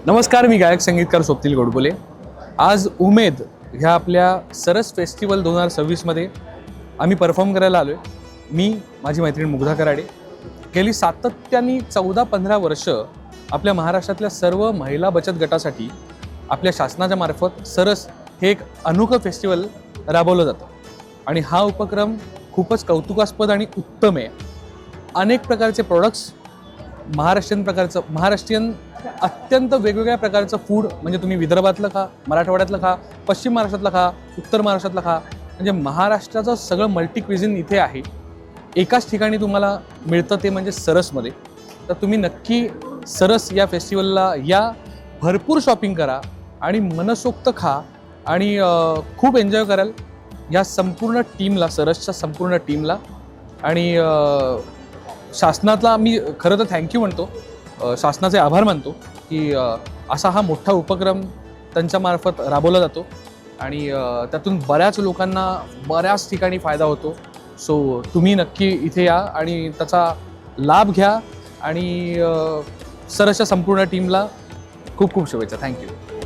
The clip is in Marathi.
नमस्कार, मी गायक संगीतकार स्वप्नील गोडबोले। आज उमेद ह्या आपल्या सरस फेस्टिवल 2026मध्ये आम्ही परफॉर्म करायला आलो आहे। मी, माझी मैत्रीण मुग्धा कराडे गेली सातत्याने 14-15 वर्ष आपल्या महाराष्ट्रातल्या सर्व महिला बचत गटासाठी आपल्या शासनाच्या मार्फत सरस हे एक अनोखं फेस्टिवल राबवलं जातं आणि हा उपक्रम खूपच कौतुकास्पद आणि उत्तम आहे। अनेक प्रकारचे प्रोडक्ट्स महाराष्ट्रीयन अत्यंत वेगवेगळ्या प्रकारचं फूड, म्हणजे तुम्ही विदर्भातलं खा, मराठवाड्यातलं खा, पश्चिम महाराष्ट्रातलं खा, उत्तर महाराष्ट्रातलं खा, म्हणजे महाराष्ट्राचं सगळं मल्टी क्विझिन इथे आहे। एकाच ठिकाणी तुम्हाला मिळतं, ते म्हणजे सरसमध्ये। तर तुम्ही नक्की सरस या फेस्टिवलला या, भरपूर शॉपिंग करा आणि मनसोक्त खा आणि खूप एन्जॉय कराल या संपूर्ण टीमला, सरसच्या संपूर्ण टीमला। आणि शासनातला मी खरं तर थँक्यू म्हणतो, शासनाचे आभार मानतो की असा हा मोठा उपक्रम त्यांच्यामार्फत राबवला जातो आणि त्यातून बऱ्याच लोकांना बऱ्याच ठिकाणी फायदा होतो। सो तुम्ही नक्की इथे या आणि त्याचा लाभ घ्या आणि सरसच्या संपूर्ण टीमला खूप खूप शुभेच्छा। थँक्यू।